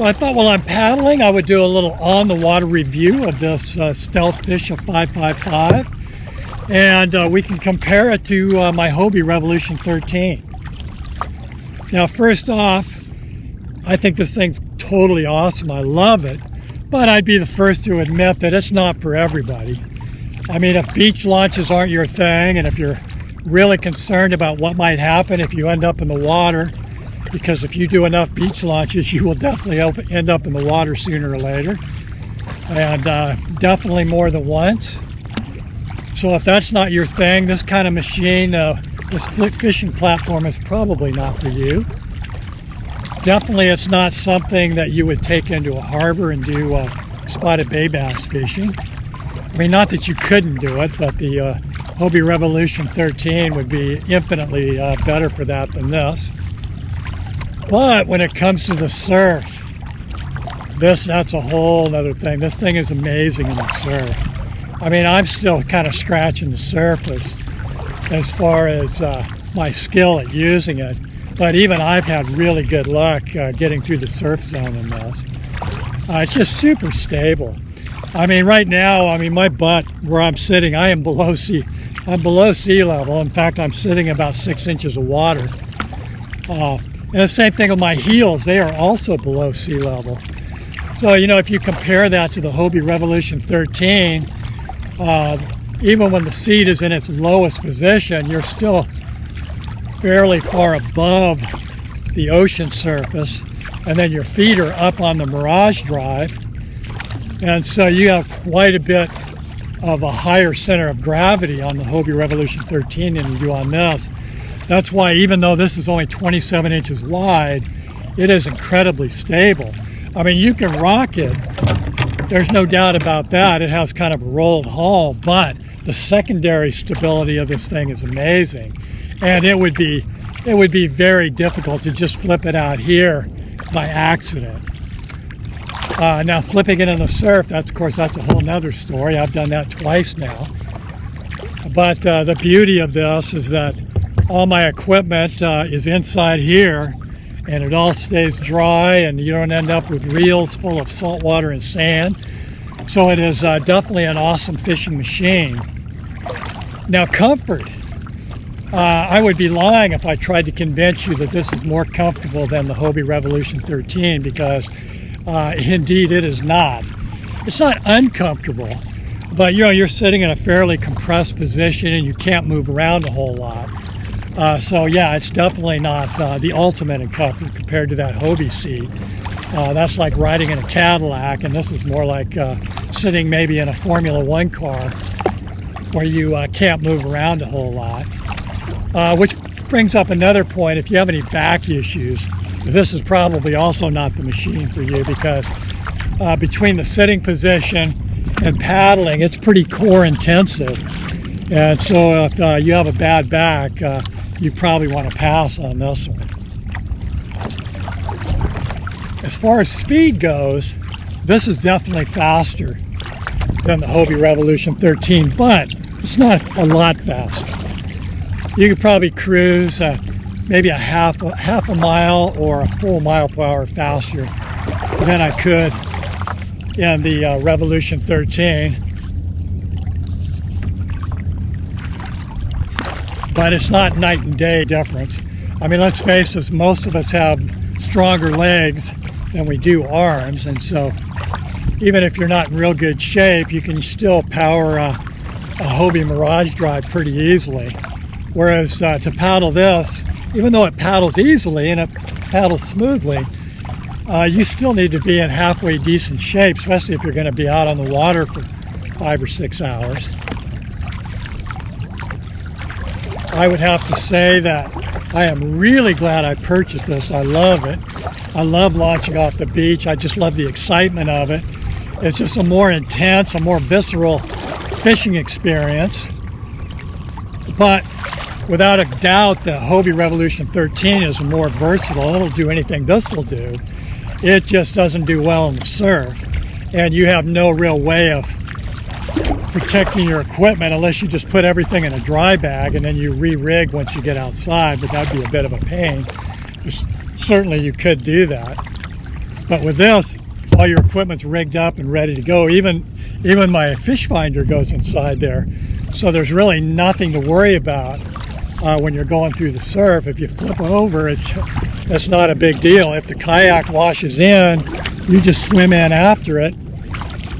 I thought while I'm paddling, I would do a little on-the-water review of this Stealth Fisha 555. And we can compare it to my Hobie Revolution 13. Now, first off, I think this thing's totally awesome. I love it. But I'd be the first to admit that it's not for everybody. I mean, if beach launches aren't your thing, and if you're really concerned about what might happen if you end up in the water, because if you do enough beach launches, you will definitely end up in the water sooner or later, and definitely more than once. So if that's not your thing, this kind of machine, this fishing platform is probably not for you. Definitely it's not something that you would take into a harbor and do spotted bay bass fishing. I mean, not that you couldn't do it, but the Hobie Revolution 13 would be infinitely better for that than this. But when it comes to the surf, that's a whole other thing. This thing is amazing in the surf. I mean, I'm still kind of scratching the surface as far as my skill at using it. But even I've had really good luck getting through the surf zone in this. It's just super stable. I mean, right now, I mean, my butt where I'm sitting, I'm below sea level. In fact, I'm sitting about 6 inches of water. And the same thing with my heels, they are also below sea level. So, you know, if you compare that to the Hobie Revolution 13, even when the seat is in its lowest position, you're still fairly far above the ocean surface, and then your feet are up on the Mirage Drive, and so you have quite a bit of a higher center of gravity on the Hobie Revolution 13 than you do on this. That's why, even though this is only 27 inches wide, it is incredibly stable. I mean, you can rock it, there's no doubt about that. It has kind of a rolled hull, but the secondary stability of this thing is amazing. And it would be very difficult to just flip it out here by accident. Now, flipping it in the surf, that's a whole nother story. I've done that twice now. But the beauty of this is that all my equipment is inside here, and it all stays dry, and you don't end up with reels full of salt water and sand. So it is definitely an awesome fishing machine. Now, comfort. I would be lying if I tried to convince you that this is more comfortable than the Hobie Revolution 13, because indeed it is not. It's not uncomfortable, but you know, you're sitting in a fairly compressed position and you can't move around a whole lot. So yeah, it's definitely not the ultimate in comfort compared to that Hobie seat. That's like riding in a Cadillac, and this is more like sitting maybe in a Formula One car where you can't move around a whole lot. Which brings up another point. If you have any back issues, this is probably also not the machine for you, because between the sitting position and paddling, it's pretty core intensive. And so if you have a bad back, you probably want to pass on this one. As far as speed goes, this is definitely faster than the Hobie Revolution 13, but it's not a lot faster. You could probably cruise maybe a half a mile or a full mile per hour faster than I could in the Revolution 13. But it's not night and day difference. I mean, let's face it, most of us have stronger legs than we do arms, and so even if you're not in real good shape, you can still power a Hobie Mirage Drive pretty easily. Whereas to paddle this, even though it paddles easily and it paddles smoothly, you still need to be in halfway decent shape, especially if you're going to be out on the water for 5 or 6 hours. I would have to say that I am really glad I purchased this. I love it. I love launching off the beach. I just love the excitement of it. It's just a more intense, a more visceral fishing experience. But without a doubt, the Hobie Revolution 13 is more versatile. It'll do anything this will do. It just doesn't do well in the surf. And you have no real way of protecting your equipment unless you just put everything in a dry bag and then you re-rig once you get outside, but that'd be a bit of a pain. Certainly you could do that. But with this, all your equipment's rigged up and ready to go. Even my fish finder goes inside there. So there's really nothing to worry about when you're going through the surf. If you flip over, it's not a big deal. If the kayak washes in, you just swim in after it.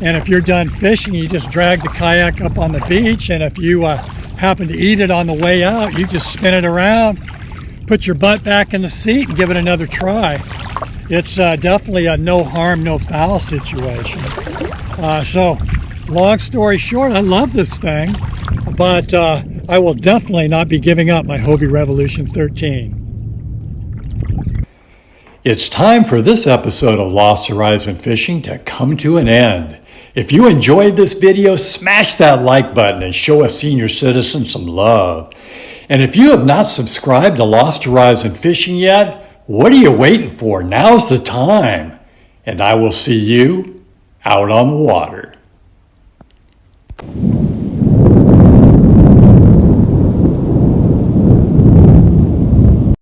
And if you're done fishing, you just drag the kayak up on the beach. And if you happen to eat it on the way out, you just spin it around, put your butt back in the seat, and give it another try. It's definitely a no harm, no foul situation. So, long story short, I love this thing, but I will definitely not be giving up my Hobie Revolution 13. It's time for this episode of Lost Horizon Fishing to come to an end. If you enjoyed this video, smash that like button and show a senior citizen some love. And if you have not subscribed to Lost Horizon Fishing yet, what are you waiting for? Now's the time. And I will see you out on the water.